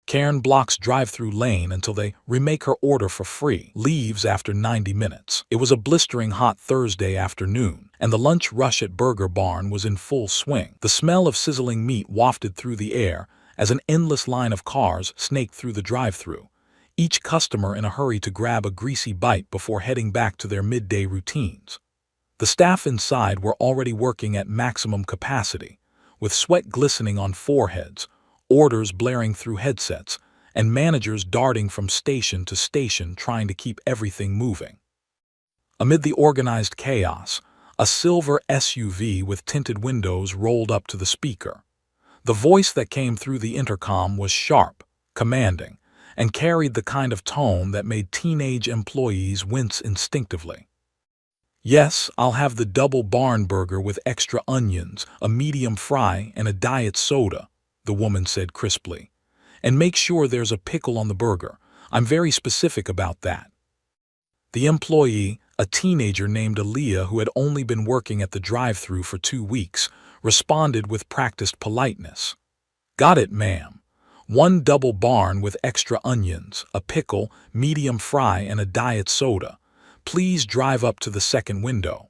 Karen blocks drive-through lane until they remake her order for free, leaves after 90 minutes. It was a blistering hot Thursday afternoon, and the lunch rush at Burger Barn was in full swing. The smell of sizzling meat wafted through the air as an endless line of cars snaked through the drive-through, each customer in a hurry to grab a greasy bite before heading back to their midday routines. The staff inside were already working at maximum capacity, with sweat glistening on foreheads, orders blaring through headsets, and managers darting from station to station trying to keep everything moving. Amid the organized chaos, a silver SUV with tinted windows rolled up to the speaker. The voice that came through the intercom was sharp, commanding, and carried the kind of tone that made teenage employees wince instinctively. "Yes, I'll have the double barn burger with extra onions, a medium fry, and a diet soda," the woman said crisply. "And make sure there's a pickle on the burger. I'm very specific about that." The employee, a teenager named Aaliyah who had only been working at the drive-thru for 2 weeks, responded with practiced politeness. "Got it, ma'am. 1 double barn with extra onions, a pickle, medium fry, and a diet soda. Please drive up to the second window."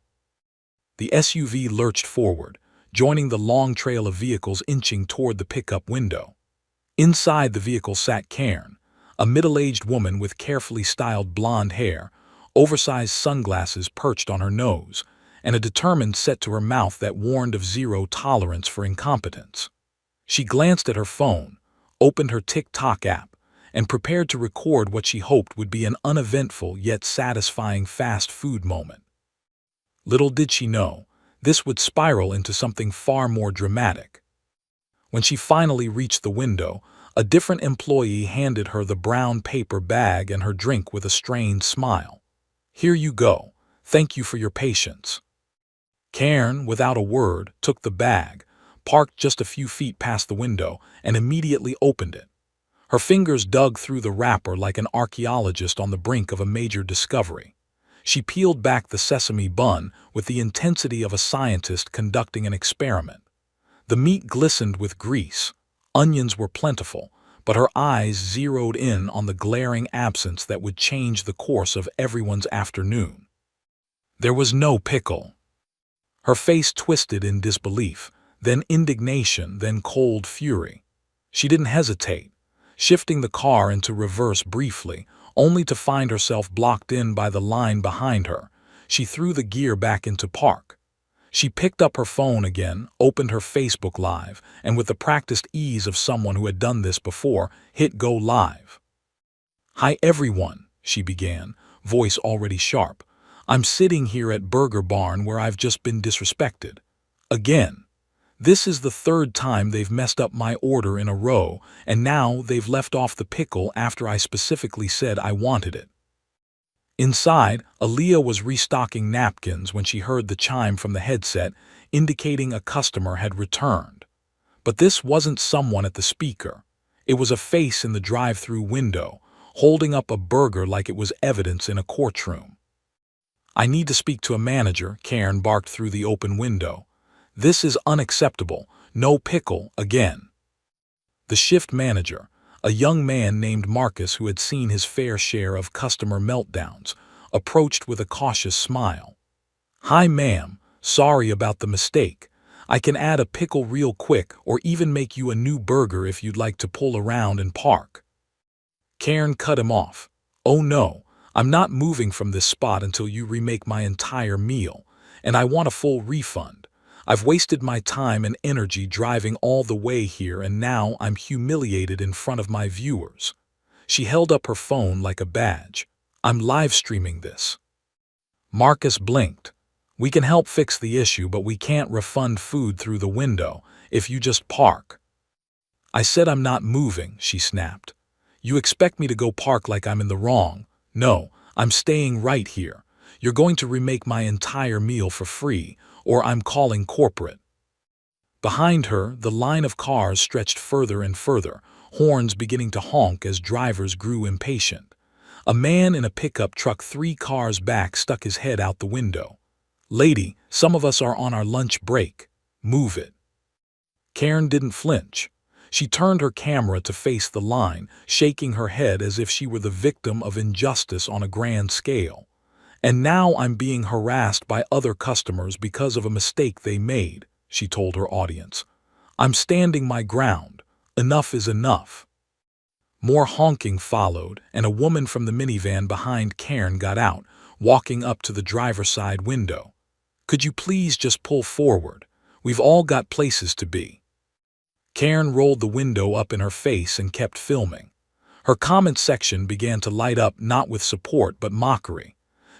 The SUV lurched forward, joining the long trail of vehicles inching toward the pickup window. Inside the vehicle sat Karen, a middle-aged woman with carefully styled blonde hair, oversized sunglasses perched on her nose, and a determined set to her mouth that warned of zero tolerance for incompetence. She glanced at her phone, opened her TikTok app, and prepared to record what she hoped would be an uneventful yet satisfying fast food moment. Little did she know, this would spiral into something far more dramatic. When she finally reached the window, a different employee handed her the brown paper bag and her drink with a strained smile. "Here you go. Thank you for your patience." Karen, without a word, took the bag, parked just a few feet past the window, and immediately opened it. Her fingers dug through the wrapper like an archaeologist on the brink of a major discovery. She peeled back the sesame bun with the intensity of a scientist conducting an experiment. The meat glistened with grease, onions were plentiful, but her eyes zeroed in on the glaring absence that would change the course of everyone's afternoon. There was no pickle. Her face twisted in disbelief, then indignation, then cold fury. She didn't hesitate, shifting the car into reverse briefly, only to find herself blocked in by the line behind her. She threw the gear back into park. She picked up her phone again, opened her Facebook Live, and with the practiced ease of someone who had done this before, hit go live. "Hi everyone," she began, voice already sharp. "I'm sitting here at Burger Barn where I've just been disrespected. Again. This is the 3rd time they've messed up my order in a row, and now they've left off the pickle after I specifically said I wanted it." Inside, Aaliyah was restocking napkins when she heard the chime from the headset, indicating a customer had returned. But this wasn't someone at the speaker. It was a face in the drive-through window, holding up a burger like it was evidence in a courtroom. "I need to speak to a manager," Karen barked through the open window. "This is unacceptable. No pickle again." The shift manager, a young man named Marcus who had seen his fair share of customer meltdowns, approached with a cautious smile. "Hi ma'am, sorry about the mistake. I can add a pickle real quick or even make you a new burger if you'd like to pull around and park." Karen cut him off. "Oh no, I'm not moving from this spot until you remake my entire meal, and I want a full refund. I've wasted my time and energy driving all the way here, and now I'm humiliated in front of my viewers." She held up her phone like a badge. "I'm live streaming this." Marcus blinked. "We can help fix the issue, but we can't refund food through the window if you just park." "I said I'm not moving," she snapped. "You expect me to go park like I'm in the wrong? No, I'm staying right here. You're going to remake my entire meal for free, or I'm calling corporate." Behind her, the line of cars stretched further and further, horns beginning to honk as drivers grew impatient. A man in a pickup truck 3 cars back stuck his head out the window. "Lady, some of us are on our lunch break. Move it." Karen didn't flinch. She turned her camera to face the line, shaking her head as if she were the victim of injustice on a grand scale. "And now I'm being harassed by other customers because of a mistake they made," she told her audience. "I'm standing my ground. Enough is enough." More honking followed, and a woman from the minivan behind Karen got out, walking up to the driver's side window. "Could you please just pull forward? We've all got places to be." Karen rolled the window up in her face and kept filming. Her comment section began to light up, not with support but mockery.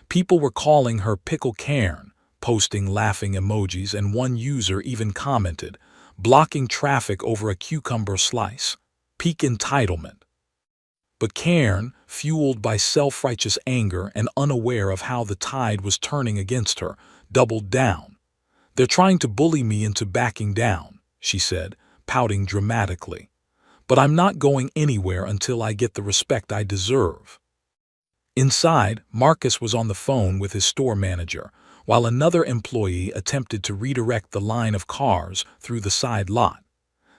People were calling her Pickle Karen, posting laughing emojis, and one user even commented, "Blocking traffic over a cucumber slice. Peak entitlement." But Karen, fueled by self-righteous anger and unaware of how the tide was turning against her, doubled down. "They're trying to bully me into backing down," she said, pouting dramatically. "But I'm not going anywhere until I get the respect I deserve." Inside, Marcus was on the phone with his store manager, while another employee attempted to redirect the line of cars through the side lot.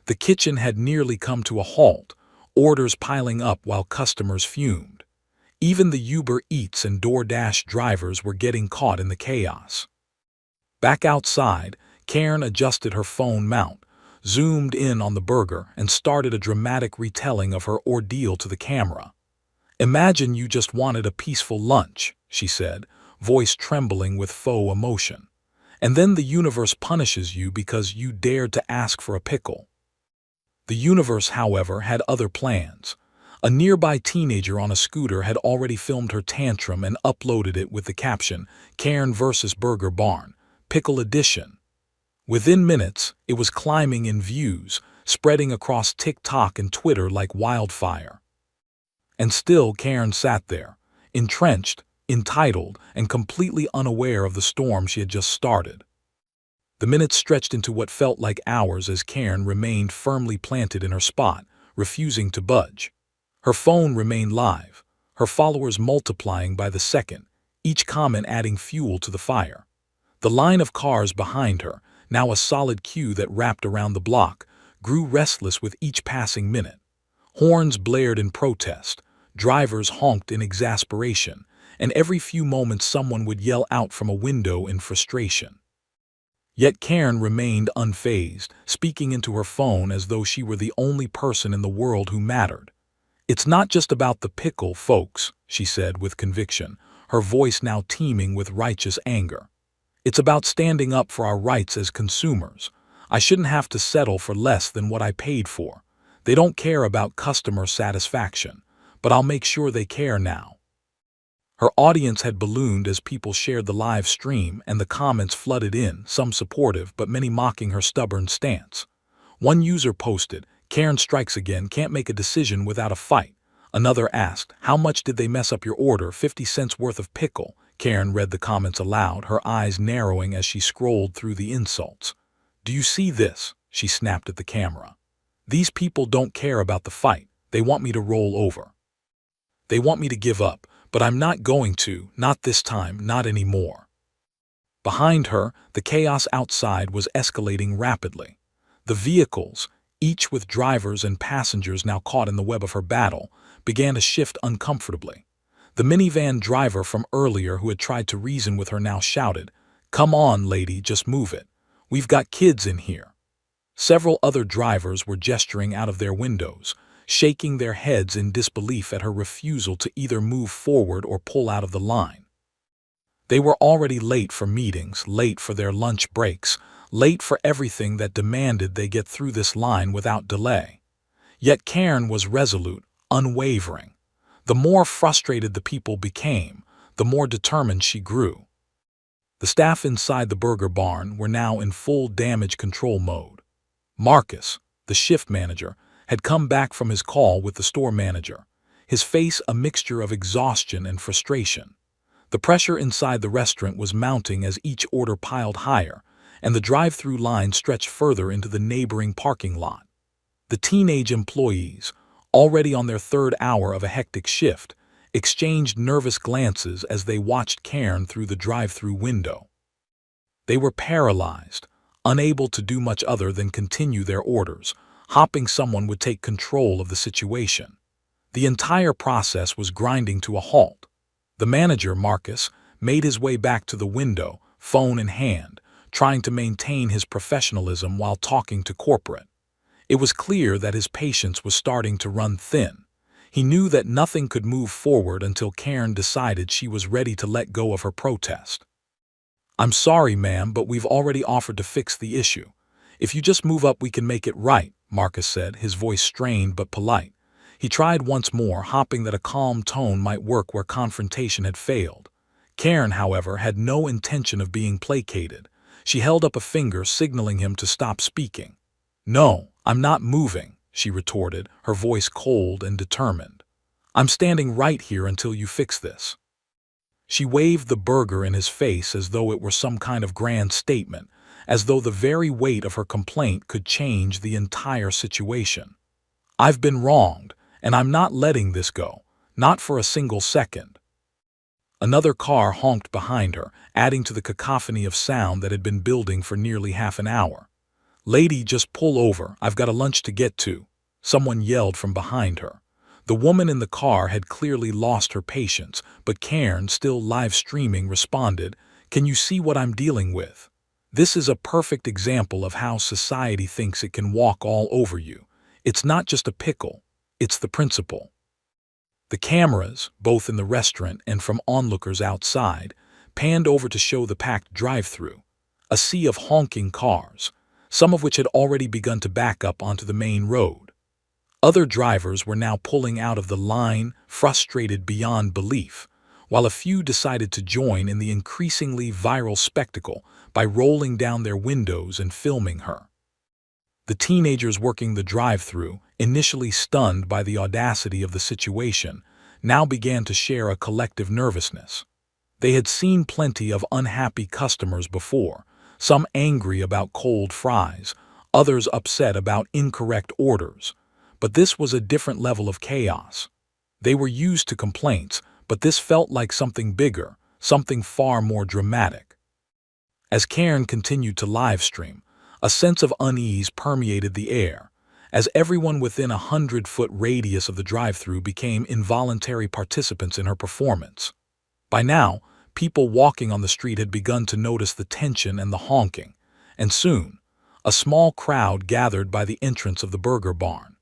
The kitchen had nearly come to a halt, orders piling up while customers fumed. Even the Uber Eats and DoorDash drivers were getting caught in the chaos. Back outside, Karen adjusted her phone mount, zoomed in on the burger, and started a dramatic retelling of her ordeal to the camera. "Imagine you just wanted a peaceful lunch," she said, voice trembling with faux emotion. "And then the universe punishes you because you dared to ask for a pickle." The universe, however, had other plans. A nearby teenager on a scooter had already filmed her tantrum and uploaded it with the caption, "Karen vs. Burger Barn, Pickle Edition." Within minutes, it was climbing in views, spreading across TikTok and Twitter like wildfire. And still Karen sat there, entrenched, entitled, and completely unaware of the storm she had just started. The minutes stretched into what felt like hours as Karen remained firmly planted in her spot, refusing to budge. Her phone remained live, her followers multiplying by the second, each comment adding fuel to the fire. The line of cars behind her, now a solid queue that wrapped around the block, grew restless with each passing minute. Horns blared in protest, drivers honked in exasperation, and every few moments someone would yell out from a window in frustration. Yet Karen remained unfazed, speaking into her phone as though she were the only person in the world who mattered. "It's not just about the pickle, folks," she said with conviction, her voice now teeming with righteous anger. "It's about standing up for our rights as consumers. I shouldn't have to settle for less than what I paid for. They don't care about customer satisfaction, but I'll make sure they care now." Her audience had ballooned as people shared the live stream, and the comments flooded in, some supportive but many mocking her stubborn stance. One user posted, "Karen strikes again, can't make a decision without a fight." Another asked, "How much did they mess up your order? 50 cents worth of pickle." Karen read the comments aloud, her eyes narrowing as she scrolled through the insults. "Do you see this?" she snapped at the camera. "These people don't care about the fight. They want me to roll over. They want me to give up, but I'm not going to, not this time, not anymore." Behind her, the chaos outside was escalating rapidly. The vehicles, each with drivers and passengers now caught in the web of her battle, began to shift uncomfortably. The minivan driver from earlier who had tried to reason with her now shouted, "Come on, lady, just move it. We've got kids in here." Several other drivers were gesturing out of their windows, shaking their heads in disbelief at her refusal to either move forward or pull out of the line. They were already late for meetings, late for their lunch breaks, late for everything that demanded they get through this line without delay. Yet Karen was resolute, unwavering. The more frustrated the people became, the more determined she grew. The staff inside the burger barn were now in full damage control mode. Marcus, the shift manager, had come back from his call with the store manager, his face a mixture of exhaustion and frustration. The pressure inside the restaurant was mounting as each order piled higher, and the drive-through line stretched further into the neighboring parking lot. The teenage employees, already on their third hour of a hectic shift, exchanged nervous glances as they watched Karen through the drive-through window. They were paralyzed, unable to do much other than continue their orders, hoping someone would take control of the situation. The entire process was grinding to a halt. The manager, Marcus, made his way back to the window, phone in hand, trying to maintain his professionalism while talking to corporate. It was clear that his patience was starting to run thin. He knew that nothing could move forward until Karen decided she was ready to let go of her protest. "I'm sorry, ma'am, but we've already offered to fix the issue. If you just move up, we can make it right," Marcus said, his voice strained but polite. He tried once more, hoping that a calm tone might work where confrontation had failed. Karen, however, had no intention of being placated. She held up a finger, signaling him to stop speaking. "No, I'm not moving," she retorted, her voice cold and determined. "I'm standing right here until you fix this." She waved the burger in his face as though it were some kind of grand statement, as though the very weight of her complaint could change the entire situation. "I've been wronged, and I'm not letting this go, not for a single second." Another car honked behind her, adding to the cacophony of sound that had been building for nearly half an hour. "Lady, just pull over, I've got a lunch to get to," someone yelled from behind her. The woman in the car had clearly lost her patience, but Karen, still live streaming, responded, "Can you see what I'm dealing with? This is a perfect example of how society thinks it can walk all over you. It's not just a pickle, it's the principle." The cameras, both in the restaurant and from onlookers outside, panned over to show the packed drive-thru, a sea of honking cars, some of which had already begun to back up onto the main road. Other drivers were now pulling out of the line, frustrated beyond belief, while a few decided to join in the increasingly viral spectacle by rolling down their windows and filming her. The teenagers working the drive-thru, initially stunned by the audacity of the situation, now began to share a collective nervousness. They had seen plenty of unhappy customers before, some angry about cold fries, others upset about incorrect orders. But this was a different level of chaos. They were used to complaints, but this felt like something bigger, something far more dramatic. As Karen continued to livestream, a sense of unease permeated the air, as everyone within a 100-foot radius of the drive-thru became involuntary participants in her performance. By now, people walking on the street had begun to notice the tension and the honking, and soon, a small crowd gathered by the entrance of the burger barn.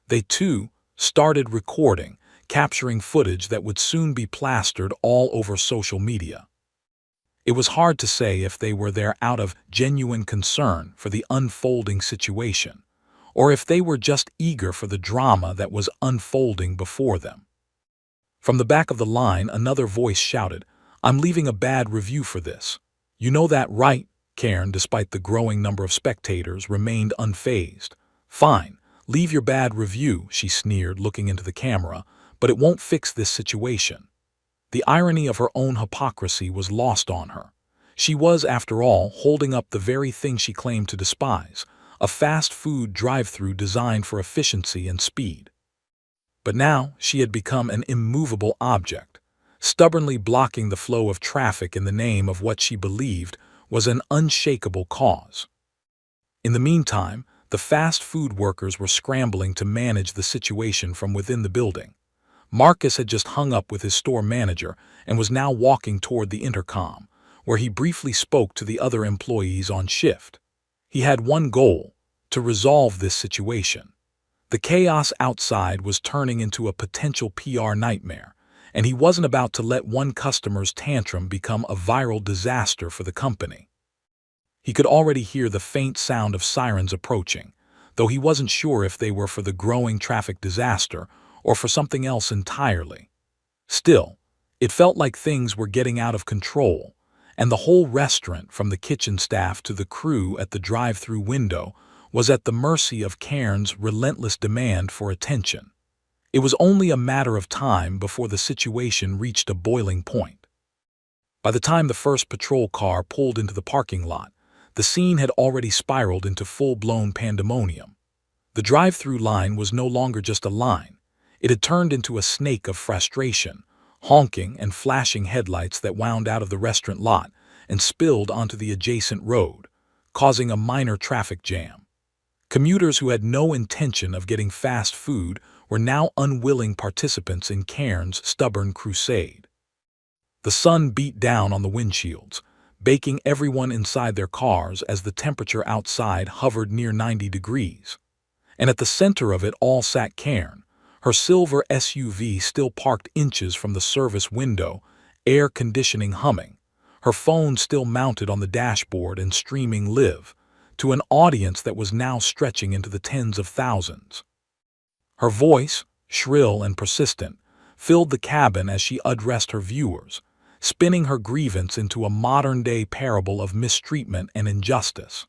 They, too, started recording, capturing footage that would soon be plastered all over social media. It was hard to say if they were there out of genuine concern for the unfolding situation, or if they were just eager for the drama that was unfolding before them. From the back of the line, another voice shouted, "I'm leaving a bad review for this. You know that, right?" Karen, despite the growing number of spectators, remained unfazed. "Fine, leave your bad review," she sneered, looking into the camera, "but it won't fix this situation." The irony of her own hypocrisy was lost on her. She was, after all, holding up the very thing she claimed to despise, a fast food drive-thru designed for efficiency and speed. But now she had become an immovable object, stubbornly blocking the flow of traffic in the name of what she believed was an unshakable cause. In the meantime, the fast food workers were scrambling to manage the situation from within the building. Marcus had just hung up with his store manager and was now walking toward the intercom, where he briefly spoke to the other employees on shift. He had one goal: to resolve this situation. The chaos outside was turning into a potential PR nightmare, and he wasn't about to let one customer's tantrum become a viral disaster for the company. He could already hear the faint sound of sirens approaching, though he wasn't sure if they were for the growing traffic disaster or for something else entirely. Still, it felt like things were getting out of control, and the whole restaurant, from the kitchen staff to the crew at the drive-thru window, was at the mercy of Karen's relentless demand for attention. It was only a matter of time before the situation reached a boiling point. By the time the first patrol car pulled into the parking lot, the scene had already spiraled into full-blown pandemonium. The drive-thru line was no longer just a line. It had turned into a snake of frustration, honking and flashing headlights that wound out of the restaurant lot and spilled onto the adjacent road, causing a minor traffic jam. Commuters who had no intention of getting fast food were now unwilling participants in Cairns' stubborn crusade. The sun beat down on the windshields, baking everyone inside their cars as the temperature outside hovered near 90 degrees. And at the center of it all sat Cairn, her silver SUV still parked inches from the service window, air conditioning humming, her phone still mounted on the dashboard and streaming live, to an audience that was now stretching into the tens of thousands. Her voice, shrill and persistent, filled the cabin as she addressed her viewers, spinning her grievance into a modern-day parable of mistreatment and injustice.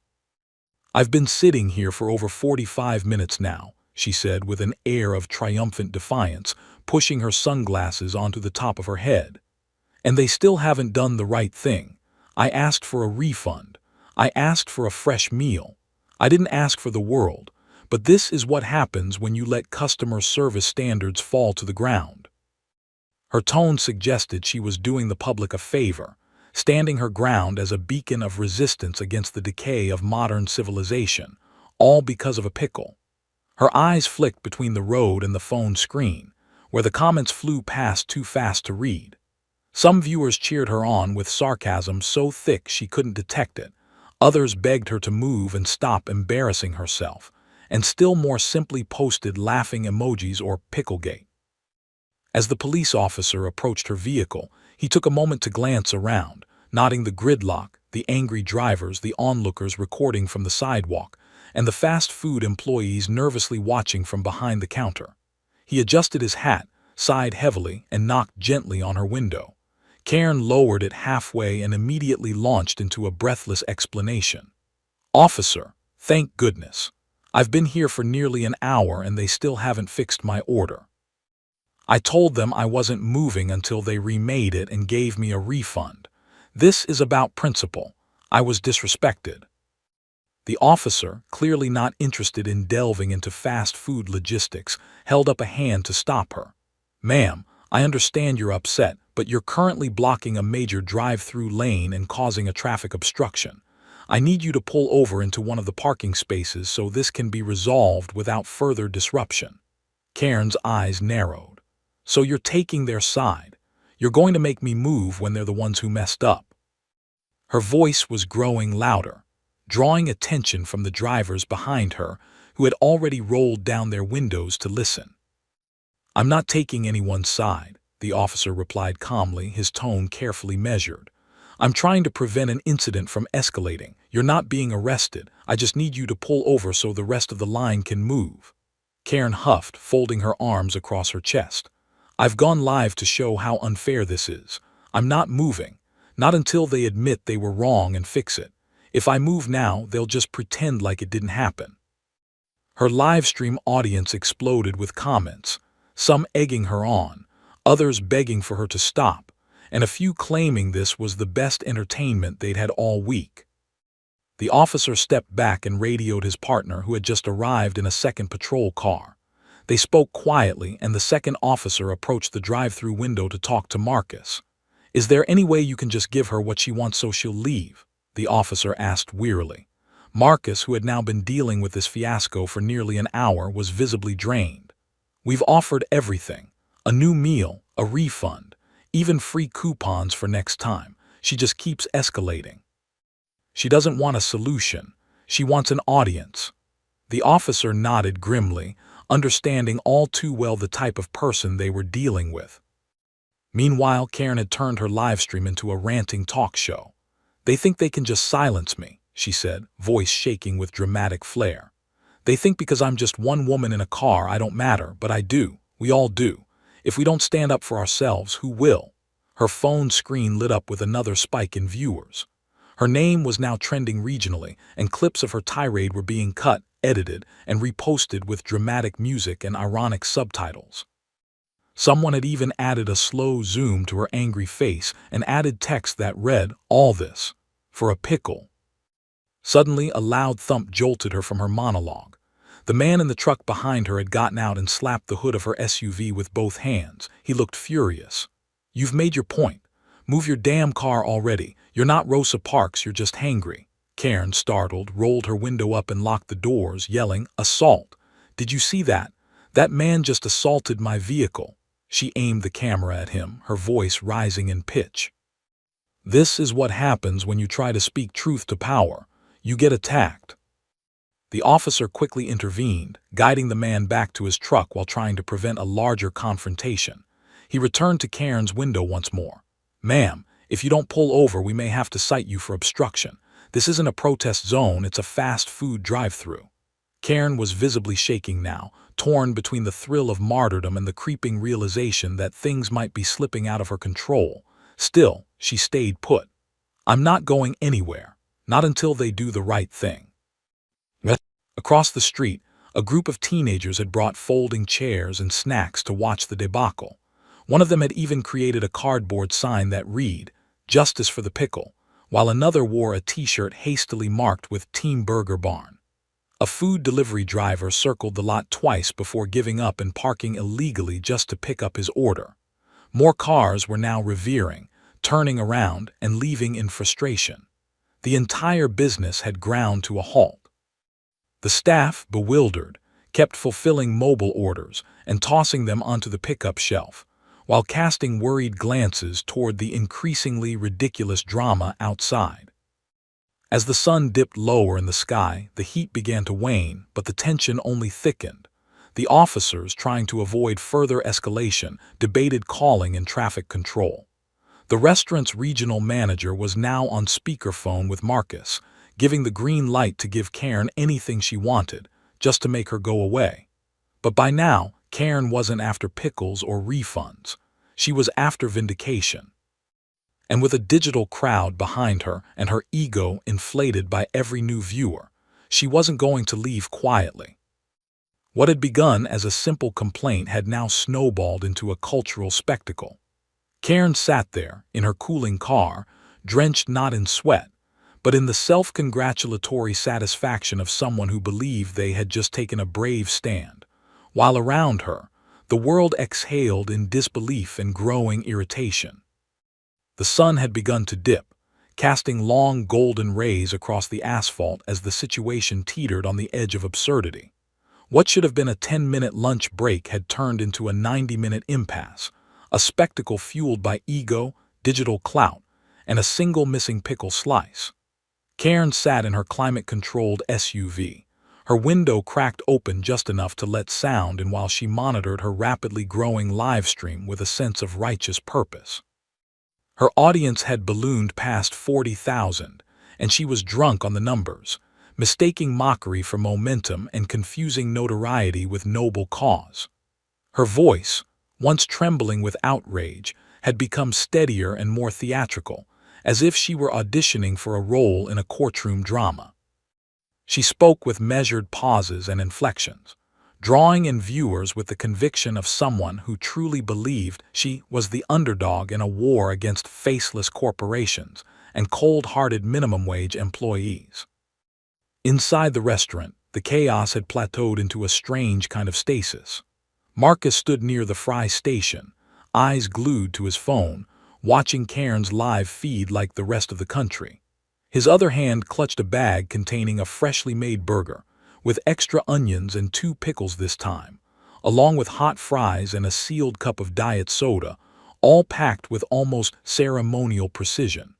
"I've been sitting here for over 45 minutes now," she said with an air of triumphant defiance, pushing her sunglasses onto the top of her head. "And they still haven't done the right thing. I asked for a refund. I asked for a fresh meal. I didn't ask for the world, but this is what happens when you let customer service standards fall to the ground." Her tone suggested she was doing the public a favor, standing her ground as a beacon of resistance against the decay of modern civilization, all because of a pickle. Her eyes flicked between the road and the phone screen, where the comments flew past too fast to read. Some viewers cheered her on with sarcasm so thick she couldn't detect it. Others begged her to move and stop embarrassing herself, and still more simply posted laughing emojis or Picklegate. As the police officer approached her vehicle, he took a moment to glance around, noting the gridlock, the angry drivers, the onlookers recording from the sidewalk, and the fast food employees nervously watching from behind the counter. He adjusted his hat, sighed heavily, and knocked gently on her window. Cairn lowered it halfway and immediately launched into a breathless explanation. "Officer, thank goodness. I've been here for nearly an hour and they still haven't fixed my order. I told them I wasn't moving until they remade it and gave me a refund. This is about principle. I was disrespected." The officer, clearly not interested in delving into fast food logistics, held up a hand to stop her. "Ma'am, I understand you're upset, but you're currently blocking a major drive-through lane and causing a traffic obstruction. I need you to pull over into one of the parking spaces so this can be resolved without further disruption." Cairn's eyes narrowed. "So you're taking their side. You're going to make me move when they're the ones who messed up." Her voice was growing louder, drawing attention from the drivers behind her who had already rolled down their windows to listen. "I'm not taking anyone's side," the officer replied calmly, his tone carefully measured. "I'm trying to prevent an incident from escalating. You're not being arrested. I just need you to pull over so the rest of the line can move." Cairn huffed, folding her arms across her chest. "I've gone live to show how unfair this is. I'm not moving. Not until they admit they were wrong and fix it. If I move now, they'll just pretend like it didn't happen." Her livestream audience exploded with comments, some egging her on, others begging for her to stop, and a few claiming this was the best entertainment they'd had all week. The officer stepped back and radioed his partner, who had just arrived in a second patrol car. They spoke quietly, and the second officer approached the drive-through window to talk to Marcus. "Is there any way you can just give her what she wants so she'll leave?" the officer asked wearily. Marcus, who had now been dealing with this fiasco for nearly an hour, was visibly drained. "We've offered everything. A new meal, a refund, even free coupons for next time. She just keeps escalating. She doesn't want a solution. She wants an audience." The officer nodded grimly, understanding all too well the type of person they were dealing with. Meanwhile, Cairn had turned her livestream into a ranting talk show. "They think they can just silence me," she said, voice shaking with dramatic flair. "They think because I'm just one woman in a car I don't matter, but I do. We all do. If we don't stand up for ourselves, who will?" Her phone screen lit up with another spike in viewers. Her name was now trending regionally, and clips of her tirade were being cut, edited, and reposted with dramatic music and ironic subtitles. Someone had even added a slow zoom to her angry face and added text that read, "All this for a pickle." Suddenly, a loud thump jolted her from her monologue. The man in the truck behind her had gotten out and slapped the hood of her SUV with both hands. He looked furious. "You've made your point. Move your damn car already. You're not Rosa Parks, you're just hangry." Karen, startled, rolled her window up and locked the doors, yelling, "Assault! Did you see that? That man just assaulted my vehicle." She aimed the camera at him, her voice rising in pitch. "This is what happens when you try to speak truth to power. You get attacked." The officer quickly intervened, guiding the man back to his truck while trying to prevent a larger confrontation. He returned to Karen's window once more. "Ma'am, if you don't pull over, we may have to cite you for obstruction. This isn't a protest zone, it's a fast food drive-thru." Karen was visibly shaking now, torn between the thrill of martyrdom and the creeping realization that things might be slipping out of her control. Still, she stayed put. "I'm not going anywhere, not until they do the right thing." Across the street, a group of teenagers had brought folding chairs and snacks to watch the debacle. One of them had even created a cardboard sign that read, "Justice for the Pickle," while another wore a t-shirt hastily marked with Team Burger Barn. A food delivery driver circled the lot twice before giving up and parking illegally just to pick up his order. More cars were now revering, turning around and leaving in frustration. The entire business had ground to a halt. The staff, bewildered, kept fulfilling mobile orders and tossing them onto the pickup shelf, while casting worried glances toward the increasingly ridiculous drama outside. As the sun dipped lower in the sky, the heat began to wane, but the tension only thickened. The officers, trying to avoid further escalation, debated calling in traffic control. The restaurant's regional manager was now on speakerphone with Marcus, giving the green light to give Karen anything she wanted, just to make her go away. But by now, Karen wasn't after pickles or refunds. She was after vindication. And with a digital crowd behind her and her ego inflated by every new viewer, she wasn't going to leave quietly. What had begun as a simple complaint had now snowballed into a cultural spectacle. Karen sat there, in her cooling car, drenched not in sweat, but in the self-congratulatory satisfaction of someone who believed they had just taken a brave stand, while around her, the world exhaled in disbelief and growing irritation. The sun had begun to dip, casting long golden rays across the asphalt as the situation teetered on the edge of absurdity. What should have been a 10-minute lunch break had turned into a 90-minute impasse, a spectacle fueled by ego, digital clout, and a single missing pickle slice. Karen sat in her climate-controlled SUV, her window cracked open just enough to let sound in while she monitored her rapidly growing live stream with a sense of righteous purpose. Her audience had ballooned past 40,000, and she was drunk on the numbers, mistaking mockery for momentum and confusing notoriety with noble cause. Her voice, once trembling with outrage, had become steadier and more theatrical, as if she were auditioning for a role in a courtroom drama. She spoke with measured pauses and inflections, drawing in viewers with the conviction of someone who truly believed she was the underdog in a war against faceless corporations and cold-hearted minimum-wage employees. Inside the restaurant, the chaos had plateaued into a strange kind of stasis. Marcus stood near the fry station, eyes glued to his phone, watching Karen's live feed like the rest of the country. His other hand clutched a bag containing a freshly made burger, with extra onions and 2 pickles this time, along with hot fries and a sealed cup of diet soda, all packed with almost ceremonial precision.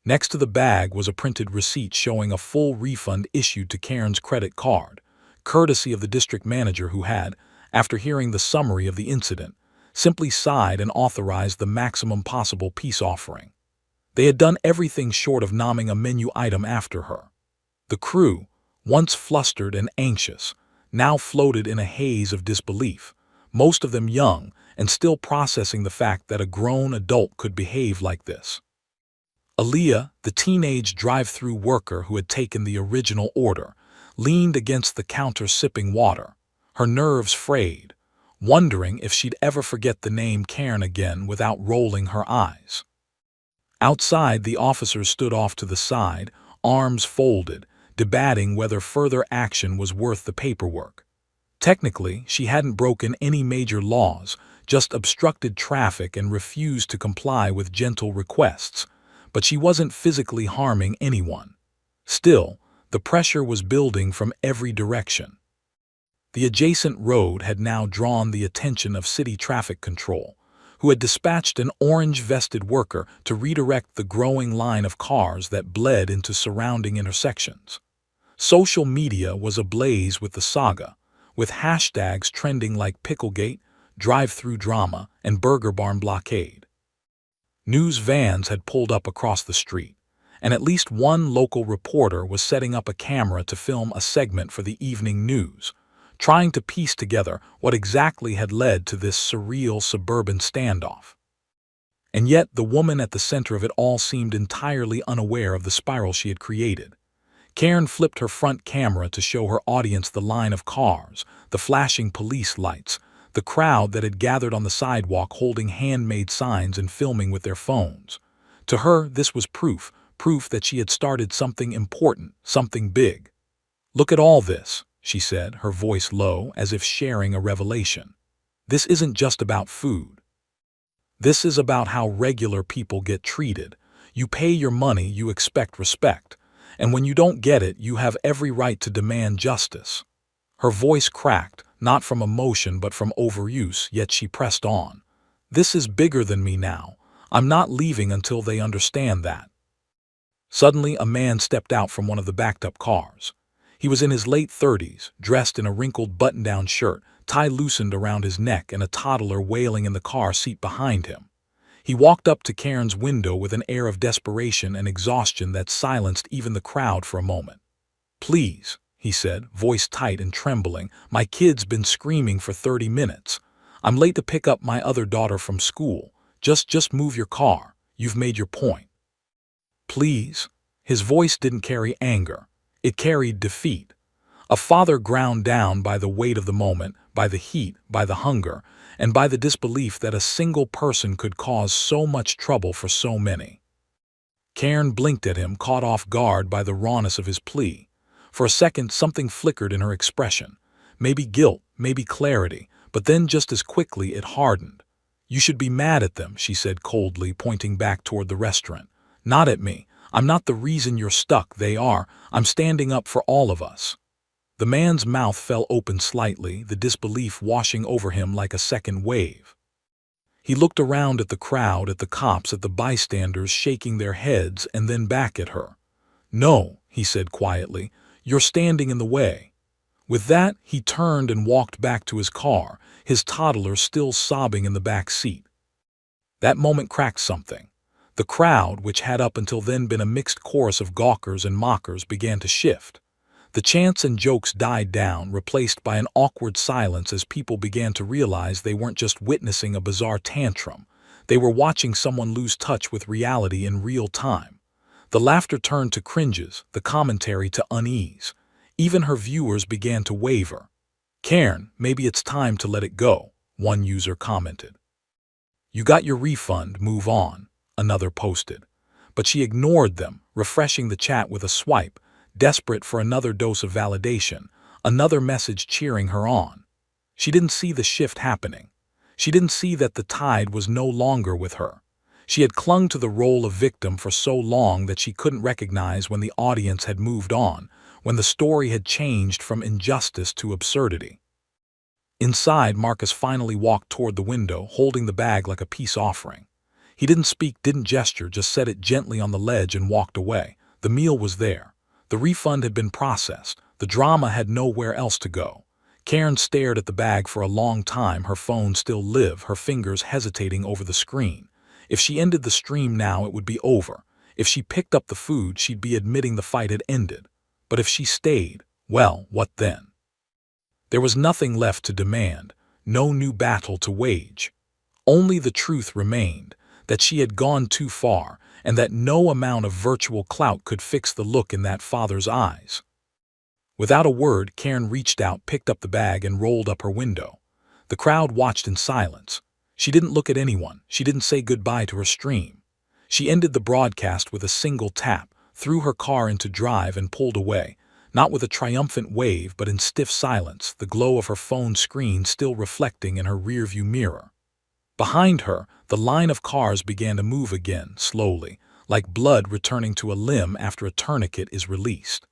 Next to the bag was a printed receipt showing a full refund issued to Karen's credit card, courtesy of the district manager who had, after hearing the summary of the incident, simply sighed and authorized the maximum possible peace offering. They had done everything short of nomming a menu item after her. The crew, once flustered and anxious, now floated in a haze of disbelief, most of them young and still processing the fact that a grown adult could behave like this. Aaliyah, the teenage drive-thru worker who had taken the original order, leaned against the counter sipping water, her nerves frayed, wondering if she'd ever forget the name Karen again without rolling her eyes. Outside, the officers stood off to the side, arms folded, debating whether further action was worth the paperwork. Technically, she hadn't broken any major laws, just obstructed traffic and refused to comply with gentle requests, but she wasn't physically harming anyone. Still, the pressure was building from every direction. The adjacent road had now drawn the attention of city traffic control, who had dispatched an orange-vested worker to redirect the growing line of cars that bled into surrounding intersections. Social media was ablaze with the saga, with hashtags trending like Picklegate, drive-through drama, and Burger Barn blockade. News vans had pulled up across the street, and at least one local reporter was setting up a camera to film a segment for the evening news, trying to piece together what exactly had led to this surreal suburban standoff. And yet the woman at the center of it all seemed entirely unaware of the spiral she had created. Karen flipped her front camera to show her audience the line of cars, the flashing police lights, the crowd that had gathered on the sidewalk holding handmade signs and filming with their phones. To her, this was proof that she had started something important, something big. "Look at all this," she said, her voice low, as if sharing a revelation. "This isn't just about food. This is about how regular people get treated. You pay your money, you expect respect. And when you don't get it, you have every right to demand justice." Her voice cracked, not from emotion but from overuse, yet she pressed on. "This is bigger than me now. I'm not leaving until they understand that." Suddenly, a man stepped out from one of the backed-up cars. He was in his late 30s, dressed in a wrinkled button-down shirt, tie loosened around his neck, and a toddler wailing in the car seat behind him. He walked up to Karen's window with an air of desperation and exhaustion that silenced even the crowd for a moment. "Please," he said, voice tight and trembling, "my kid's been screaming for 30 minutes. I'm late to pick up my other daughter from school. Just move your car. You've made your point." "Please?" His voice didn't carry anger. It carried defeat. A father ground down by the weight of the moment, by the heat, by the hunger, and by the disbelief that a single person could cause so much trouble for so many. Karen blinked at him, caught off guard by the rawness of his plea. For a second, something flickered in her expression. Maybe guilt, maybe clarity, but then just as quickly it hardened. "You should be mad at them," she said coldly, pointing back toward the restaurant. "Not at me. I'm not the reason you're stuck, they are. I'm standing up for all of us." The man's mouth fell open slightly, the disbelief washing over him like a second wave. He looked around at the crowd, at the cops, at the bystanders shaking their heads, and then back at her. "No," he said quietly, "you're standing in the way." With that, he turned and walked back to his car, his toddler still sobbing in the back seat. That moment cracked something. The crowd, which had up until then been a mixed chorus of gawkers and mockers, began to shift. The chants and jokes died down, replaced by an awkward silence as people began to realize they weren't just witnessing a bizarre tantrum. They were watching someone lose touch with reality in real time. The laughter turned to cringes, the commentary to unease. Even her viewers began to waver. "Karen, maybe it's time to let it go," one user commented. "You got your refund, move on," another posted. But she ignored them, refreshing the chat with a swipe, desperate for another dose of validation, another message cheering her on. She didn't see the shift happening. She didn't see that the tide was no longer with her. She had clung to the role of victim for so long that she couldn't recognize when the audience had moved on, when the story had changed from injustice to absurdity. Inside, Marcus finally walked toward the window, holding the bag like a peace offering. He didn't speak, didn't gesture, just set it gently on the ledge and walked away. The meal was there. The refund had been processed. The drama had nowhere else to go. Karen stared at the bag for a long time, her phone still live, her fingers hesitating over the screen. If she ended the stream now, it would be over. If she picked up the food, she'd be admitting the fight had ended. But if she stayed, well, what then? There was nothing left to demand, no new battle to wage. Only the truth remained, that she had gone too far, and that no amount of virtual clout could fix the look in that father's eyes. Without a word, Karen reached out, picked up the bag, and rolled up her window. The crowd watched in silence. She didn't look at anyone. She didn't say goodbye to her stream. She ended the broadcast with a single tap, threw her car into drive, and pulled away, not with a triumphant wave, but in stiff silence, the glow of her phone screen still reflecting in her rearview mirror. Behind her, the line of cars began to move again, slowly, like blood returning to a limb after a tourniquet is released.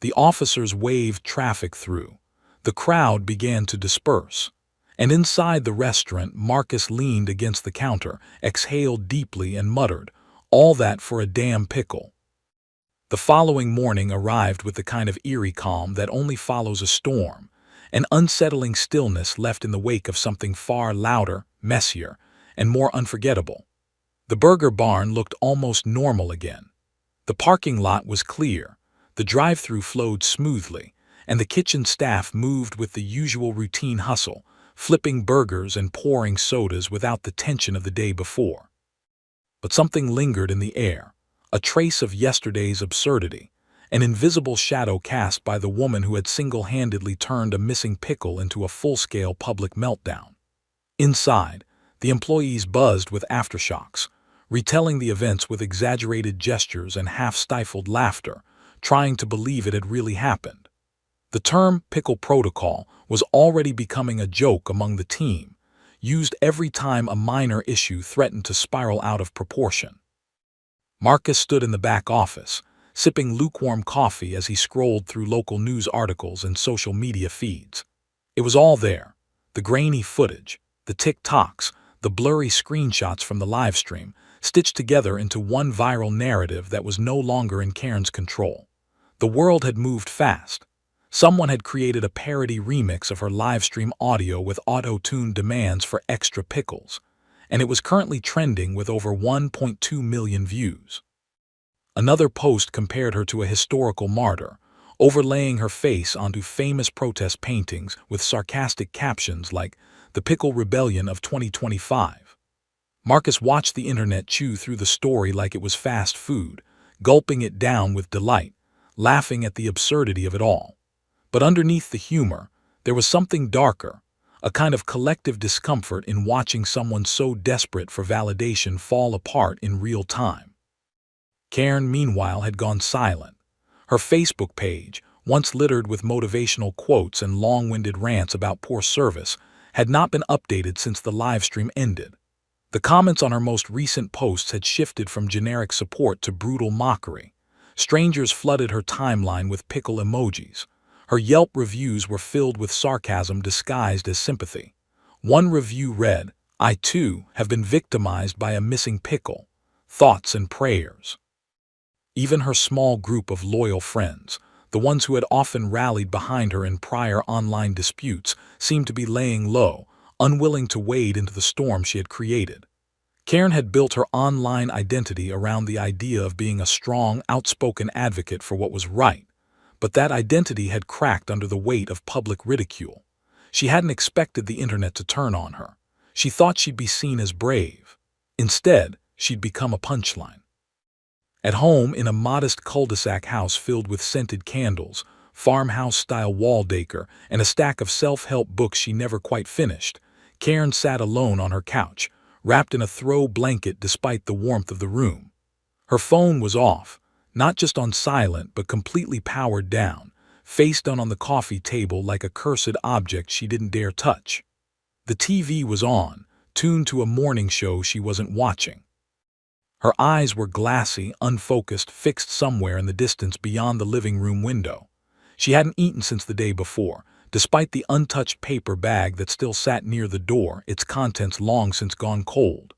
The officers waved traffic through. The crowd began to disperse. And inside the restaurant, Marcus leaned against the counter, exhaled deeply, and muttered, "All that for a damn pickle." The following morning arrived with the kind of eerie calm that only follows a storm, an unsettling stillness left in the wake of something far louder, messier, and more unforgettable. The burger barn looked almost normal again. The parking lot was clear, the drive-thru flowed smoothly, and the kitchen staff moved with the usual routine hustle, flipping burgers and pouring sodas without the tension of the day before. But something lingered in the air, a trace of yesterday's absurdity, an invisible shadow cast by the woman who had single-handedly turned a missing pickle into a full-scale public meltdown. Inside, the employees buzzed with aftershocks, retelling the events with exaggerated gestures and half-stifled laughter, trying to believe it had really happened. The term pickle protocol was already becoming a joke among the team, used every time a minor issue threatened to spiral out of proportion. Marcus stood in the back office, sipping lukewarm coffee as he scrolled through local news articles and social media feeds. It was all there, the grainy footage, the TikToks, the blurry screenshots from the livestream, stitched together into one viral narrative that was no longer in Karen's control. The world had moved fast. Someone had created a parody remix of her livestream audio with auto-tune demands for extra pickles, and it was currently trending with over 1.2 million views. Another post compared her to a historical martyr, overlaying her face onto famous protest paintings with sarcastic captions like, "The Pickle Rebellion of 2025. Marcus watched the internet chew through the story like it was fast food, gulping it down with delight, laughing at the absurdity of it all. But underneath the humor, there was something darker, a kind of collective discomfort in watching someone so desperate for validation fall apart in real time. Karen, meanwhile, had gone silent. Her Facebook page, once littered with motivational quotes and long-winded rants about poor service, had not been updated since the livestream ended. The comments on her most recent posts had shifted from generic support to brutal mockery. Strangers flooded her timeline with pickle emojis. Her Yelp reviews were filled with sarcasm disguised as sympathy. One review read, "I too have been victimized by a missing pickle. Thoughts and prayers." Even her small group of loyal friends, the ones who had often rallied behind her in prior online disputes, seemed to be laying low, unwilling to wade into the storm she had created. Karen had built her online identity around the idea of being a strong, outspoken advocate for what was right. But that identity had cracked under the weight of public ridicule. She hadn't expected the internet to turn on her. She thought she'd be seen as brave. Instead, she'd become a punchline. At home, in a modest cul-de-sac house filled with scented candles, farmhouse-style wall decor, and a stack of self-help books she never quite finished, Karen sat alone on her couch, wrapped in a throw blanket despite the warmth of the room. Her phone was off, not just on silent but completely powered down, face down on the coffee table like a cursed object she didn't dare touch. The TV was on, tuned to a morning show she wasn't watching. Her eyes were glassy, unfocused, fixed somewhere in the distance beyond the living room window. She hadn't eaten since the day before, despite the untouched paper bag that still sat near the door, its contents long since gone cold.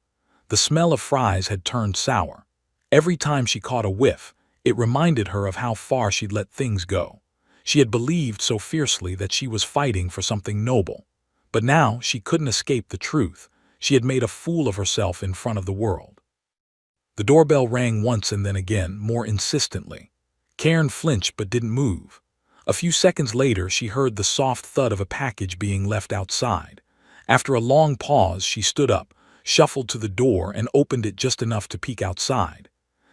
The smell of fries had turned sour. Every time she caught a whiff, it reminded her of how far she'd let things go. She had believed so fiercely that she was fighting for something noble. But now she couldn't escape the truth. She had made a fool of herself in front of the world. The doorbell rang once and then again, more insistently. Karen flinched but didn't move. A few seconds later, she heard the soft thud of a package being left outside. After a long pause, she stood up, shuffled to the door, and opened it just enough to peek outside.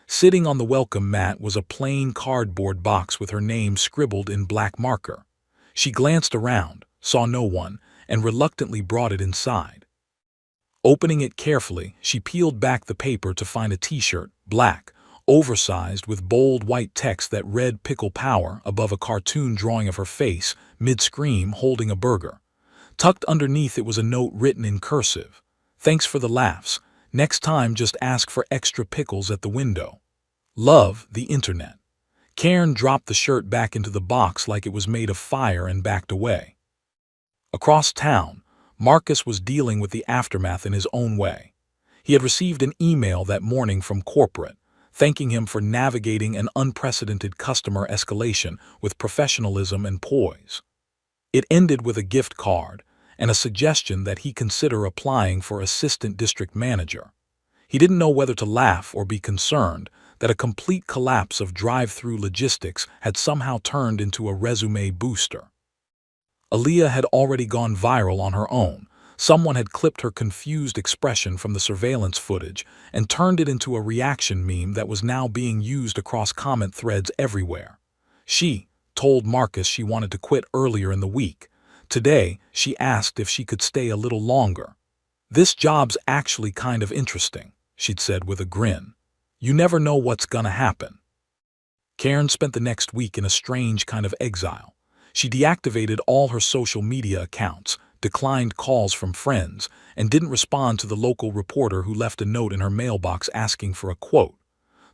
Sitting on the welcome mat was a plain cardboard box with her name scribbled in black marker. She glanced around, saw no one, and reluctantly brought it inside. Opening it carefully, she peeled back the paper to find a t-shirt, black, oversized with bold white text that read "Pickle Power" above a cartoon drawing of her face, mid-scream, holding a burger. Tucked underneath it was a note written in cursive. "Thanks for the laughs. Next time, just ask for extra pickles at the window. Love the internet. Karen dropped the shirt back into the box like it was made of fire and backed away. Across town, Marcus was dealing with the aftermath in his own way. He had received an email that morning from corporate, thanking him for navigating an unprecedented customer escalation with professionalism and poise. It ended with a gift card and a suggestion that he consider applying for assistant district manager. He didn't know whether to laugh or be concerned that a complete collapse of drive-through logistics had somehow turned into a resume booster. Aaliyah had already gone viral on her own. Someone had clipped her confused expression from the surveillance footage and turned it into a reaction meme that was now being used across comment threads everywhere. She told Marcus she wanted to quit earlier in the week. Today, she asked if she could stay a little longer. "This job's actually kind of interesting," she'd said with a grin. "You never know what's gonna happen." Karen spent the next week in a strange kind of exile. She deactivated all her social media accounts, declined calls from friends, and didn't respond to the local reporter who left a note in her mailbox asking for a quote.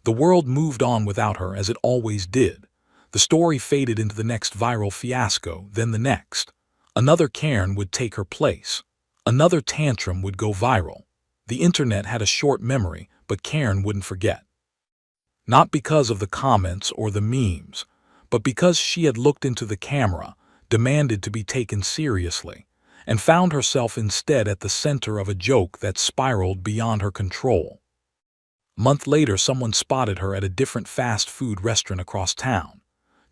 The world moved on without her, as it always did. The story faded into the next viral fiasco, then the next. Another Karen would take her place. Another tantrum would go viral. The internet had a short memory, but Karen wouldn't forget. Not because of the comments or the memes, but because she had looked into the camera, demanded to be taken seriously, and found herself instead at the center of a joke that spiraled beyond her control. A month later, someone spotted her at a different fast food restaurant across town.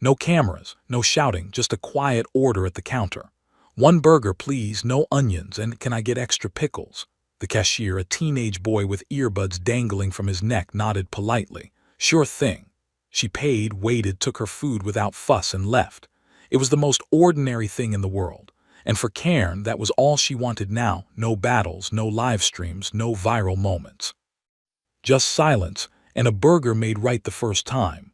No cameras, no shouting, just a quiet order at the counter. "One burger, please, no onions, and can I get extra pickles?" The cashier, a teenage boy with earbuds dangling from his neck, nodded politely. "Sure thing." She paid, waited, took her food without fuss, and left. It was the most ordinary thing in the world. And for Karen, that was all she wanted now. No battles, no live streams, no viral moments. Just silence, and a burger made right the first time.